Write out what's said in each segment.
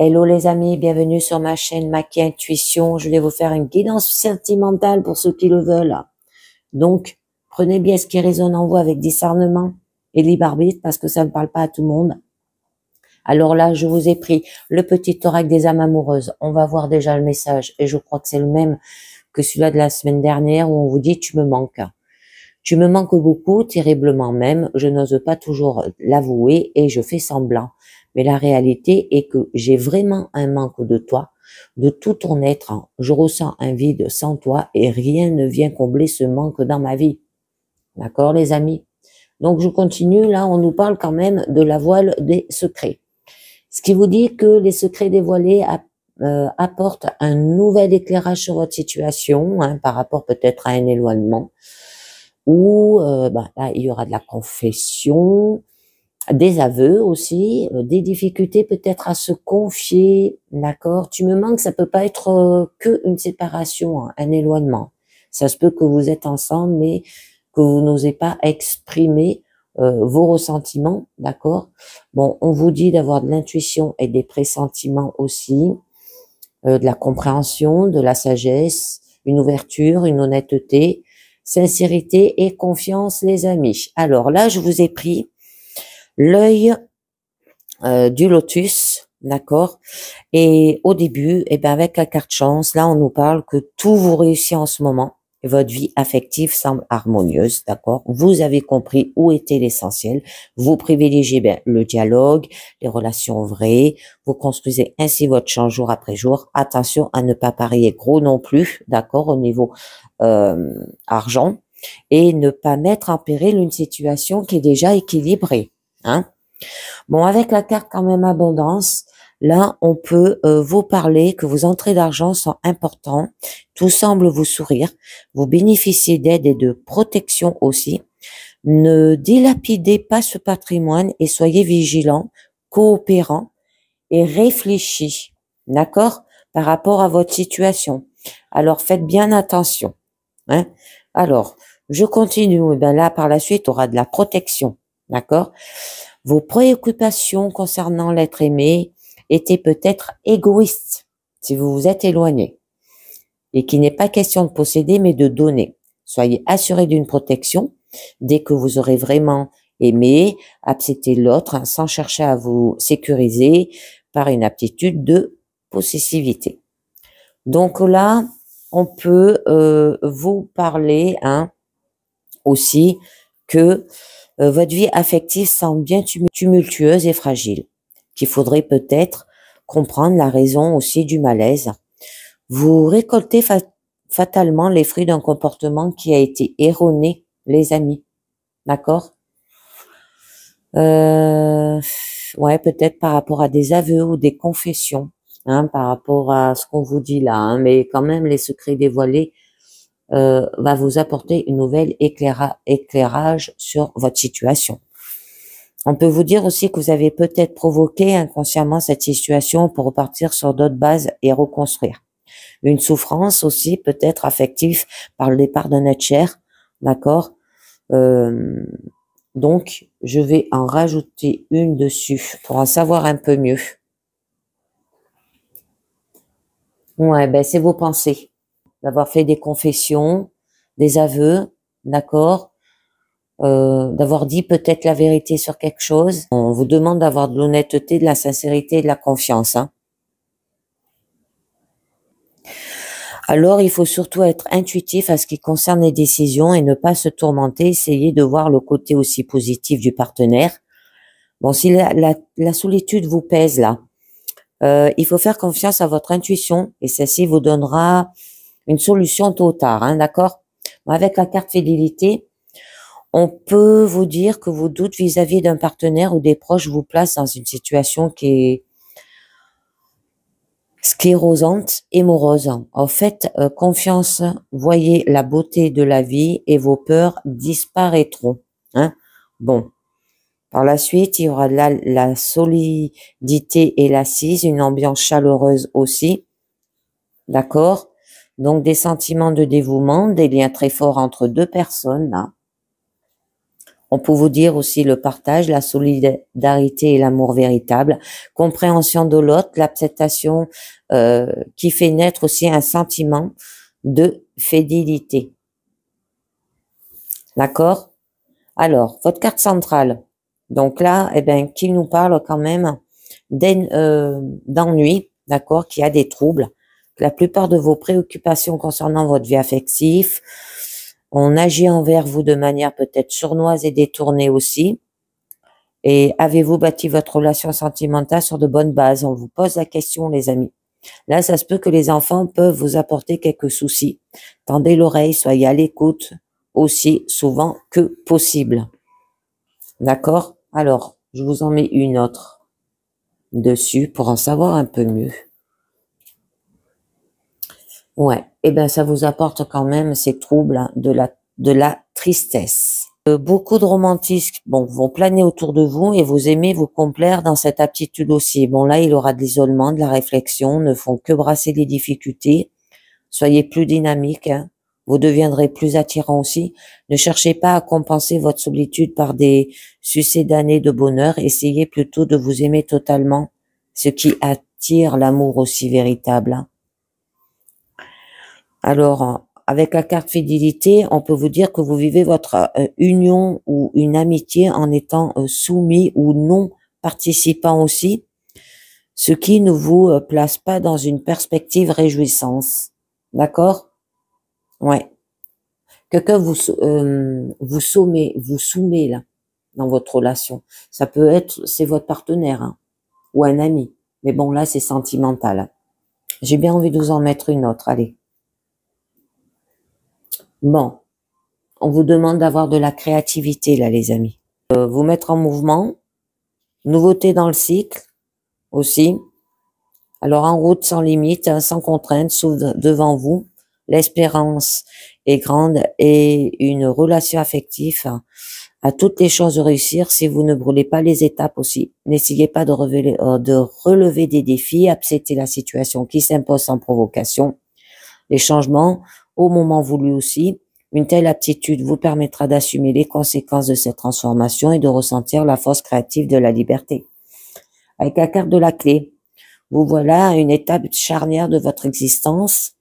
Hello les amis, bienvenue sur ma chaîne Maki Intuition. Je vais vous faire une guidance sentimentale pour ceux qui le veulent. Donc, prenez bien ce qui résonne en vous avec discernement et libre arbitre parce que ça ne parle pas à tout le monde. Alors là, je vous ai pris le petit oracle des âmes amoureuses. On va voir déjà le message et je crois que c'est le même que celui-là de la semaine dernière où on vous dit « tu me manques ». Tu me manques beaucoup, terriblement même, je n'ose pas toujours l'avouer et je fais semblant. Mais la réalité est que j'ai vraiment un manque de toi, de tout ton être. Je ressens un vide sans toi et rien ne vient combler ce manque dans ma vie. D'accord, les amis? Donc, je continue. Là, on nous parle quand même de la voile des secrets. Ce qui vous dit que les secrets dévoilés apportent un nouvel éclairage sur votre situation, par rapport peut-être à un éloignement. Ou là, il y aura de la confession, des aveux aussi, des difficultés peut-être à se confier, d'accord? Tu me manques, ça peut pas être que une séparation, un éloignement. Ça se peut que vous êtes ensemble, mais que vous n'osez pas exprimer vos ressentiments, d'accord? Bon, on vous dit d'avoir de l'intuition et des pressentiments aussi, de la compréhension, de la sagesse, une ouverture, une honnêteté, sincérité et confiance, les amis. Alors là, je vous ai pris l'œil du lotus, d'accord? Et au début, avec la carte chance, là, on nous parle que tout vous réussit en ce moment. Et votre vie affective semble harmonieuse, d'accord? Vous avez compris où était l'essentiel. Vous privilégiez le dialogue, les relations vraies. Vous construisez ainsi votre champ jour après jour. Attention à ne pas parier gros non plus, d'accord, au niveau argent. Et ne pas mettre en péril une situation qui est déjà équilibrée, hein? Bon, avec la carte quand même abondance, là, on peut vous parler que vos entrées d'argent sont importantes, tout semble vous sourire, vous bénéficiez d'aide et de protection aussi. Ne dilapidez pas ce patrimoine et soyez vigilants, coopérants et réfléchis, d'accord, par rapport à votre situation. Alors, faites bien attention, hein. Alors, je continue. Là, par la suite, on aura de la protection, d'accord. Vos préoccupations concernant l'être aimé étaient peut-être égoïstes si vous vous êtes éloigné et qu'il n'est pas question de posséder mais de donner. Soyez assurés d'une protection dès que vous aurez vraiment aimé, acceptez l'autre sans chercher à vous sécuriser par une aptitude de possessivité. Donc là, on peut vous parler aussi que votre vie affective semble bien tumultueuse et fragile, qu'il faudrait peut-être comprendre la raison aussi du malaise. Vous récoltez fatalement les fruits d'un comportement qui a été erroné, les amis, d'accord? Ouais, peut-être par rapport à des aveux ou des confessions, par rapport à ce qu'on vous dit là, mais quand même les secrets dévoilés va vous apporter une nouvelle éclairage sur votre situation. On peut vous dire aussi que vous avez peut-être provoqué inconsciemment cette situation pour repartir sur d'autres bases et reconstruire. Une souffrance aussi peut-être affective par le départ d'un être cher, d'accord? Donc, je vais en rajouter une dessus pour en savoir un peu mieux. Ouais, c'est vos pensées. D'avoir fait des confessions, des aveux, d'accord, d'avoir dit peut-être la vérité sur quelque chose. On vous demande d'avoir de l'honnêteté, de la sincérité et de la confiance. Alors, il faut surtout être intuitif à ce qui concerne les décisions et ne pas se tourmenter, essayer de voir le côté aussi positif du partenaire. Bon, si la solitude vous pèse là, il faut faire confiance à votre intuition et celle-ci vous donnera une solution tôt ou tard, d'accord? Avec la carte fidélité, on peut vous dire que vos doutes vis-à-vis d'un partenaire ou des proches vous placent dans une situation qui est sclérosante et morose. En fait, confiance, voyez la beauté de la vie et vos peurs disparaîtront. Bon. Par la suite, il y aura la solidité et l'assise, une ambiance chaleureuse aussi. D'accord? Donc, des sentiments de dévouement, des liens très forts entre deux personnes, là. On peut vous dire aussi le partage, la solidarité et l'amour véritable, compréhension de l'autre, l'acceptation qui fait naître aussi un sentiment de fidélité. D'accord? Alors, votre carte centrale. Donc là, eh ben, qui nous parle quand même d'ennui, d'accord, qui a des troubles. La plupart de vos préoccupations concernant votre vie affective, on agit envers vous de manière peut-être sournoise et détournée aussi. Et avez-vous bâti votre relation sentimentale sur de bonnes bases? On vous pose la question, les amis. Là, ça se peut que les enfants peuvent vous apporter quelques soucis. Tendez l'oreille, soyez à l'écoute aussi souvent que possible. D'accord? Alors, je vous en mets une autre dessus pour en savoir un peu mieux. Ouais, eh ben ça vous apporte quand même ces troubles, hein, de la tristesse. Beaucoup de romantisme, bon, vont planer autour de vous et vous aimez vous complaire dans cette aptitude aussi. Bon, là, il aura de l'isolement, de la réflexion, ne font que brasser les difficultés. Soyez plus dynamique, hein. Vous deviendrez plus attirant aussi. Ne cherchez pas à compenser votre solitude par des succédanées de bonheur. Essayez plutôt de vous aimer totalement, ce qui attire l'amour aussi véritable, hein. Alors, avec la carte fidélité, on peut vous dire que vous vivez votre union ou une amitié en étant soumis ou non participant aussi, ce qui ne vous place pas dans une perspective réjouissance. D'accord? Ouais. Quelqu'un vous soumet là, dans votre relation. Ça peut être, c'est votre partenaire, hein, ou un ami. Mais bon, là, c'est sentimental. J'ai bien envie de vous en mettre une autre. Allez. Bon. On vous demande d'avoir de la créativité, là, les amis. Vous mettre en mouvement. Nouveauté dans le cycle, aussi. Alors, en route sans limite, hein, sans contrainte, s'ouvre devant vous. L'espérance est grande et une relation affective a toutes les chances de réussir si vous ne brûlez pas les étapes aussi. N'essayez pas de relever des défis, acceptez la situation qui s'impose sans provocation. Les changements, au moment voulu aussi. Une telle aptitude vous permettra d'assumer les conséquences de cette transformation et de ressentir la force créative de la liberté. Avec la carte de la clé, vous voilà à une étape charnière de votre existence.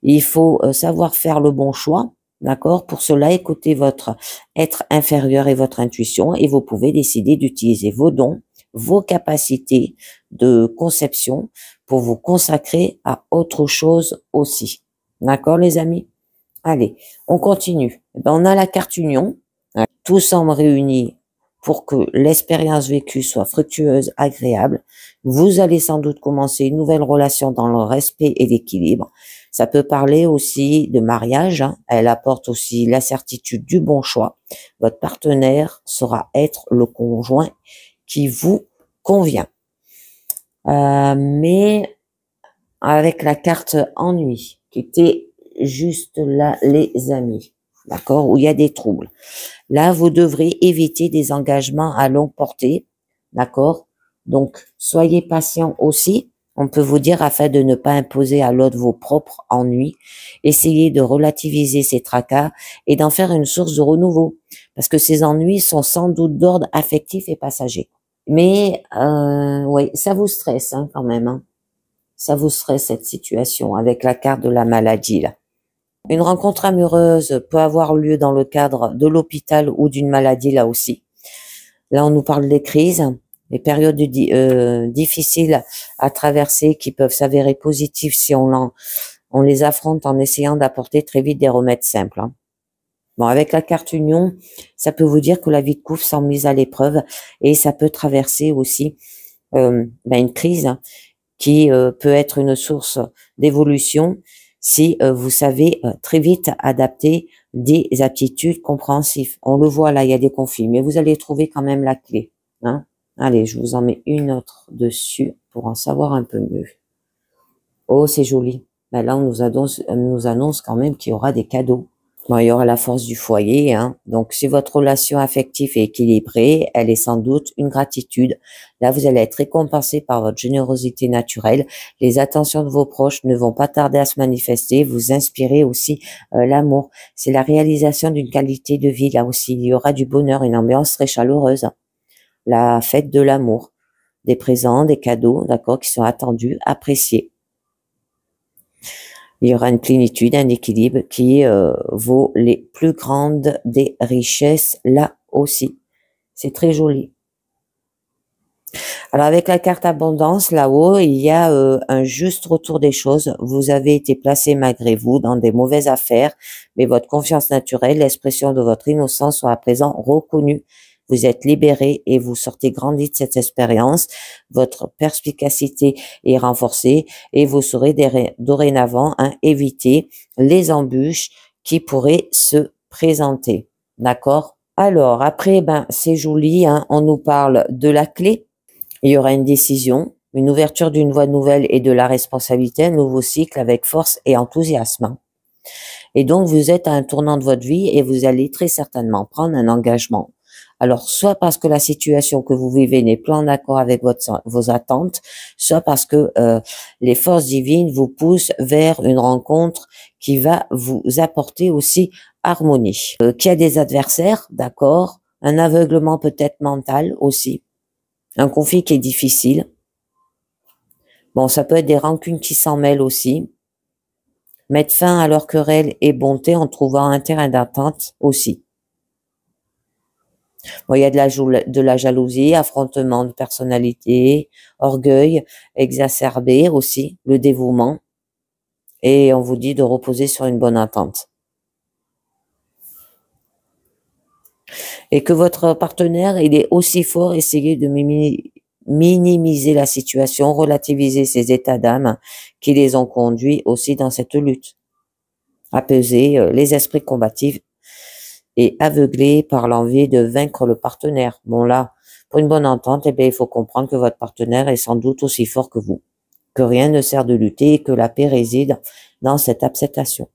Il faut savoir faire le bon choix, d'accord? Pour cela, écoutez votre être inférieur et votre intuition et vous pouvez décider d'utiliser vos dons, vos capacités de conception pour vous consacrer à autre chose aussi. D'accord, les amis? Allez, on continue. On a la carte union. Tout semble réuni pour que l'expérience vécue soit fructueuse, agréable. Vous allez sans doute commencer une nouvelle relation dans le respect et l'équilibre. Ça peut parler aussi de mariage, hein. Elle apporte aussi la certitude du bon choix. Votre partenaire saura être le conjoint qui vous convient. Mais avec la carte ennui, qui était juste là, les amis, d'accord, où il y a des troubles. Là, vous devrez éviter des engagements à longue portée, d'accord. Donc, soyez patient aussi. On peut vous dire, afin de ne pas imposer à l'autre vos propres ennuis, essayez de relativiser ces tracas et d'en faire une source de renouveau, parce que ces ennuis sont sans doute d'ordre affectif et passager. Mais, oui, ça vous stresse, hein, quand même, hein. Ça vous stresse, cette situation, avec la carte de la maladie, là. Une rencontre amoureuse peut avoir lieu dans le cadre de l'hôpital ou d'une maladie, là aussi. Là, on nous parle des crises, des périodes difficiles à traverser qui peuvent s'avérer positives si on les affronte en essayant d'apporter très vite des remèdes simples, hein. Bon, avec la carte union, ça peut vous dire que la vie de couple s'en mise à l'épreuve et ça peut traverser aussi une crise qui peut être une source d'évolution si vous savez très vite adapter des aptitudes compréhensives. On le voit là, il y a des conflits, mais vous allez trouver quand même la clé, hein. Allez, je vous en mets une autre dessus pour en savoir un peu mieux. Oh, c'est joli. Ben là, on nous annonce quand même qu'il y aura des cadeaux. Bon, il y aura la force du foyer, hein. Donc, si votre relation affective est équilibrée, elle est sans doute une gratitude. Là, vous allez être récompensé par votre générosité naturelle. Les attentions de vos proches ne vont pas tarder à se manifester. Vous inspirez aussi l'amour. C'est la réalisation d'une qualité de vie. Là aussi, il y aura du bonheur, une ambiance très chaleureuse. La fête de l'amour. Des présents, des cadeaux, d'accord, qui sont attendus, appréciés. Il y aura une plénitude, un équilibre qui vaut les plus grandes des richesses là aussi. C'est très joli. Alors avec la carte abondance là-haut, il y a un juste retour des choses. Vous avez été placé malgré vous dans des mauvaises affaires, mais votre confiance naturelle, l'expression de votre innocence sont à présent reconnues. Vous êtes libéré et vous sortez grandi de cette expérience. Votre perspicacité est renforcée et vous saurez dorénavant éviter les embûches qui pourraient se présenter. D'accord? Alors après, c'est joli, hein, on nous parle de la clé. Il y aura une décision, une ouverture d'une voie nouvelle et de la responsabilité, un nouveau cycle avec force et enthousiasme. Et donc, vous êtes à un tournant de votre vie et vous allez très certainement prendre un engagement. Alors, soit parce que la situation que vous vivez n'est plus en accord avec vos attentes, soit parce que les forces divines vous poussent vers une rencontre qui va vous apporter aussi harmonie. Qu'il y a des adversaires, d'accord, un aveuglement peut-être mental aussi, un conflit qui est difficile. Bon, ça peut être des rancunes qui s'en mêlent aussi. Mettre fin à leur querelle et bonté en trouvant un terrain d'attente aussi. Bon, il y a de la jalousie, affrontement de personnalité, orgueil exacerbé aussi, le dévouement. Et on vous dit de reposer sur une bonne entente. Et que votre partenaire, il est aussi fort, essayez de minimiser la situation, relativiser ces états d'âme qui les ont conduits aussi dans cette lutte. Apaiser les esprits combatifs et aveuglés par l'envie de vaincre le partenaire. Bon là, pour une bonne entente, eh bien, il faut comprendre que votre partenaire est sans doute aussi fort que vous, que rien ne sert de lutter et que la paix réside dans cette acceptation.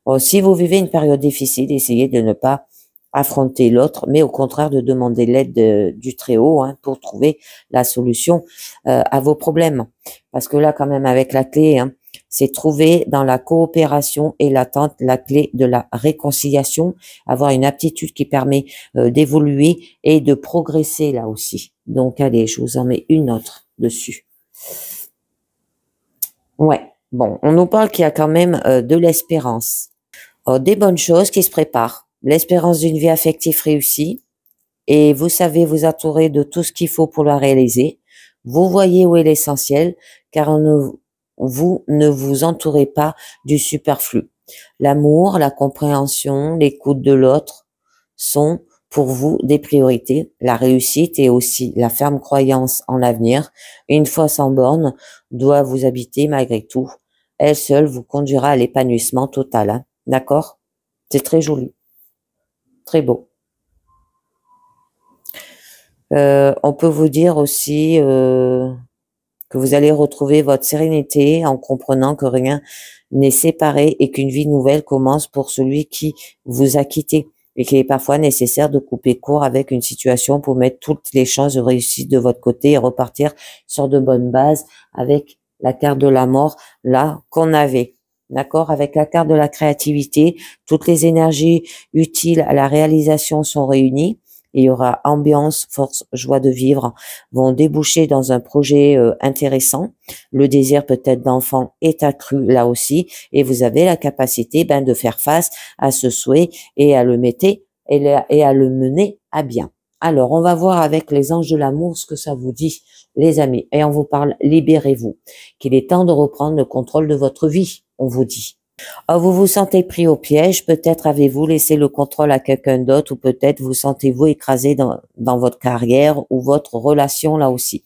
Bon, si vous vivez une période difficile, essayez de ne pas affronter l'autre, mais au contraire de demander l'aide du Très-Haut, hein, pour trouver la solution à vos problèmes. Parce que là, quand même, avec la clé, hein, c'est trouver dans la coopération et l'attente la clé de la réconciliation, avoir une aptitude qui permet d'évoluer et de progresser là aussi. Donc, allez, je vous en mets une autre dessus. Ouais, bon, on nous parle qu'il y a quand même de l'espérance. Des bonnes choses qui se préparent. L'espérance d'une vie affective réussie. Et vous savez vous entourer de tout ce qu'il faut pour la réaliser. Vous voyez où est l'essentiel, car vous ne vous entourez pas du superflu. L'amour, la compréhension, l'écoute de l'autre sont pour vous des priorités. La réussite et aussi la ferme croyance en l'avenir, une foi sans borne, doit vous habiter malgré tout. Elle seule vous conduira à l'épanouissement total. Hein. D'accord? C'est très joli. Très beau. On peut vous dire aussi que vous allez retrouver votre sérénité en comprenant que rien n'est séparé et qu'une vie nouvelle commence pour celui qui vous a quitté et qu'il est parfois nécessaire de couper court avec une situation pour mettre toutes les chances de réussite de votre côté et repartir sur de bonnes bases avec la carte de la mort là qu'on avait. D'accord? Avec la carte de la créativité, toutes les énergies utiles à la réalisation sont réunies. Il y aura ambiance, force, joie de vivre, vont déboucher dans un projet intéressant. Le désir peut-être d'enfant est accru là aussi, et vous avez la capacité de faire face à ce souhait et à le mettre et à le mener à bien. Alors, on va voir avec les anges de l'amour ce que ça vous dit, les amis. Et on vous parle, libérez-vous, qu'il est temps de reprendre le contrôle de votre vie, on vous dit. Oh, vous vous sentez pris au piège, peut-être avez-vous laissé le contrôle à quelqu'un d'autre ou peut-être vous sentez-vous écrasé dans votre carrière ou votre relation là aussi.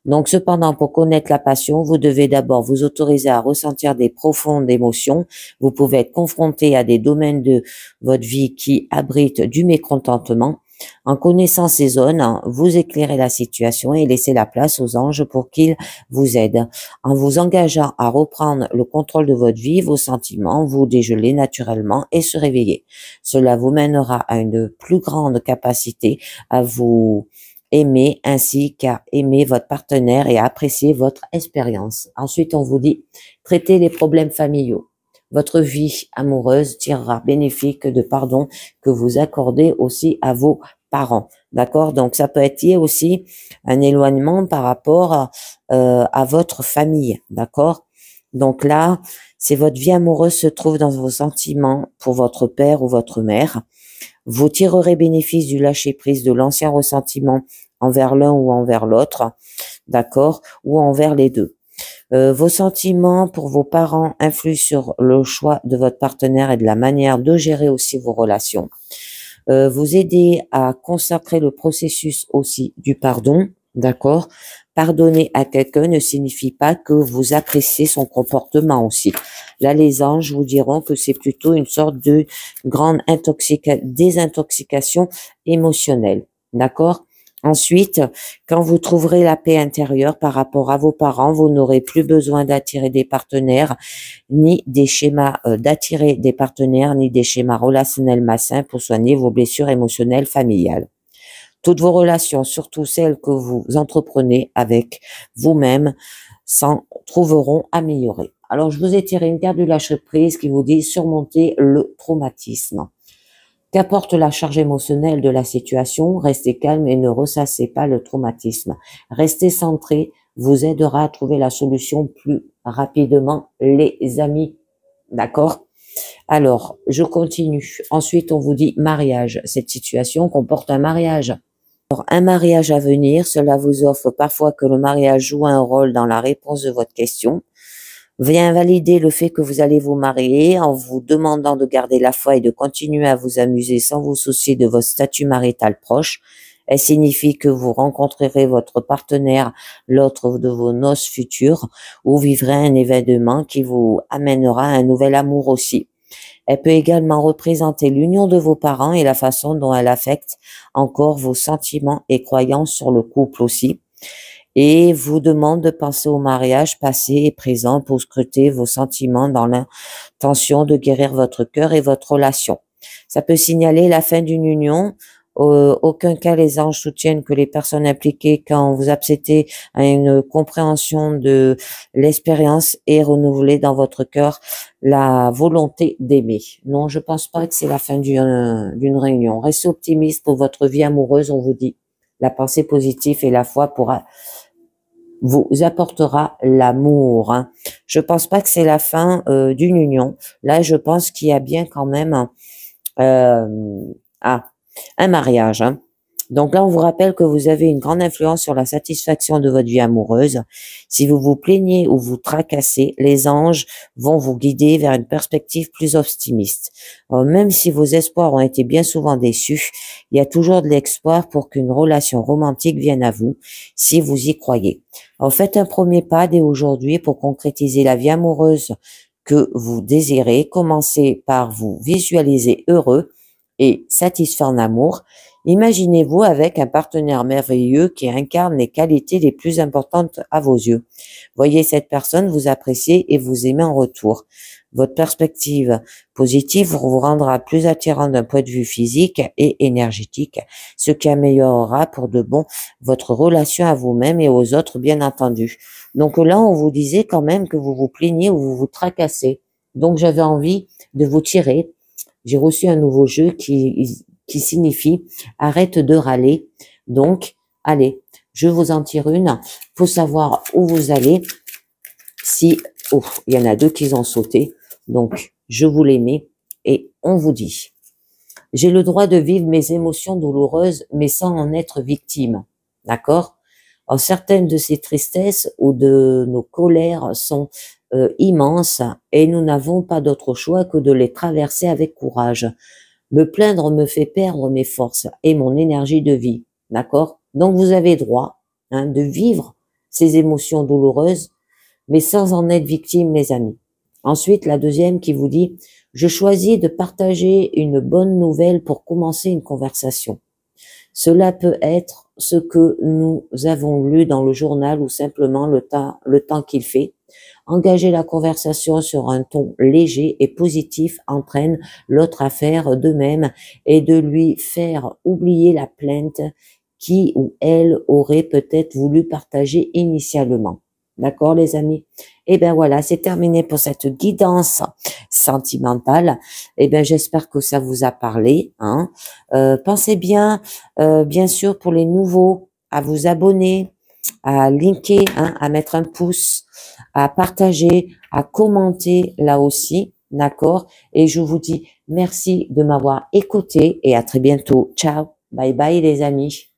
Donc cependant, pour connaître la passion, vous devez d'abord vous autoriser à ressentir des profondes émotions. Vous pouvez être confronté à des domaines de votre vie qui abritent du mécontentement En connaissant ces zones, vous éclairez la situation et laissez la place aux anges pour qu'ils vous aident. En vous engageant à reprendre le contrôle de votre vie, vos sentiments, vous dégelez naturellement et se réveiller. Cela vous mènera à une plus grande capacité à vous aimer ainsi qu'à aimer votre partenaire et à apprécier votre expérience. Ensuite, on vous dit, traitez les problèmes familiaux. Votre vie amoureuse tirera bénéfique de pardon que vous accordez aussi à vos parents. D'accord? Donc, ça peut être lié aussi à un éloignement par rapport à votre famille. D'accord? Donc là, si votre vie amoureuse se trouve dans vos sentiments pour votre père ou votre mère, vous tirerez bénéfice du lâcher-prise de l'ancien ressentiment envers l'un ou envers l'autre, d'accord, ou envers les deux. Vos sentiments pour vos parents influent sur le choix de votre partenaire et de la manière de gérer aussi vos relations. Vous aidez à consacrer le processus aussi du pardon, d'accord. Pardonner à quelqu'un ne signifie pas que vous appréciez son comportement aussi. Là, les anges vous diront que c'est plutôt une sorte de grande désintoxication émotionnelle, d'accord. Ensuite, quand vous trouverez la paix intérieure par rapport à vos parents, vous n'aurez plus besoin d'attirer des partenaires, ni des schémas d'attirer des partenaires, ni des schémas relationnels malsains pour soigner vos blessures émotionnelles familiales. Toutes vos relations, surtout celles que vous entreprenez avec vous-même, s'en trouveront améliorées. Alors, je vous ai tiré une carte du lâcher-prise qui vous dit surmonter le traumatisme. Qu'apporte la charge émotionnelle de la situation? Restez calme et ne ressassez pas le traumatisme. Restez centré vous aidera à trouver la solution plus rapidement, les amis. D'accord? Alors, je continue. Ensuite, on vous dit mariage. Cette situation comporte un mariage. Alors, un mariage à venir, cela vous offre parfois que le mariage joue un rôle dans la réponse de votre question. Vient valider le fait que vous allez vous marier en vous demandant de garder la foi et de continuer à vous amuser sans vous soucier de votre statut marital proche. Elle signifie que vous rencontrerez votre partenaire l'autre de vos noces futures ou vivrez un événement qui vous amènera un nouvel amour aussi. Elle peut également représenter l'union de vos parents et la façon dont elle affecte encore vos sentiments et croyances sur le couple aussi. Et vous demande de penser au mariage passé et présent pour scruter vos sentiments dans l'intention de guérir votre cœur et votre relation. Ça peut signaler la fin d'une union. Aucun cas les anges soutiennent que les personnes impliquées, quand vous accédez à une compréhension de l'expérience et renouveler dans votre cœur la volonté d'aimer. Non, je pense pas que c'est la fin d'une réunion. Restez optimiste pour votre vie amoureuse, on vous dit. La pensée positive et la foi vous apportera l'amour. Hein. Je pense pas que c'est la fin d'une union. Là, je pense qu'il y a bien quand même un mariage. Hein. Donc là, on vous rappelle que vous avez une grande influence sur la satisfaction de votre vie amoureuse. Si vous vous plaignez ou vous tracassez, les anges vont vous guider vers une perspective plus optimiste. Alors, même si vos espoirs ont été bien souvent déçus, il y a toujours de l'espoir pour qu'une relation romantique vienne à vous, si vous y croyez. Alors, faites un premier pas dès aujourd'hui pour concrétiser la vie amoureuse que vous désirez. Commencez par vous visualiser heureux et satisfait en amour. Imaginez-vous avec un partenaire merveilleux qui incarne les qualités les plus importantes à vos yeux. Voyez cette personne vous apprécier et vous aimer en retour. Votre perspective positive vous rendra plus attirant d'un point de vue physique et énergétique, ce qui améliorera pour de bon votre relation à vous-même et aux autres, bien entendu. Donc là, on vous disait quand même que vous vous plaignez ou vous vous tracassez. Donc j'avais envie de vous tirer. J'ai reçu un nouveau jeu qui signifie arrête de râler. Donc, allez, je vous en tire une. Faut savoir où vous allez. Si, oh, il y en a deux qui ont sauté. Donc, je vous les mets et on vous dit. J'ai le droit de vivre mes émotions douloureuses, mais sans en être victime. D'accord? Alors, certaines de ces tristesses ou de nos colères sont immenses et nous n'avons pas d'autre choix que de les traverser avec courage. Me plaindre me fait perdre mes forces et mon énergie de vie. D'accord? Donc, vous avez droit de vivre ces émotions douloureuses, mais sans en être victime, les amis. Ensuite, la deuxième qui vous dit, je choisis de partager une bonne nouvelle pour commencer une conversation. Cela peut être ce que nous avons lu dans le journal ou simplement le temps qu'il fait. Engager la conversation sur un ton léger et positif entraîne l'autre à faire de même et de lui faire oublier la plainte qui ou elle aurait peut-être voulu partager initialement. D'accord, les amis? Et ben voilà, c'est terminé pour cette guidance sentimentale. Et ben j'espère que ça vous a parlé. Hein. Pensez bien, bien sûr, pour les nouveaux, à vous abonner, à linker, hein, à mettre un pouce, à partager, à commenter là aussi. D'accord? Et je vous dis merci de m'avoir écouté et à très bientôt. Ciao. Bye bye les amis.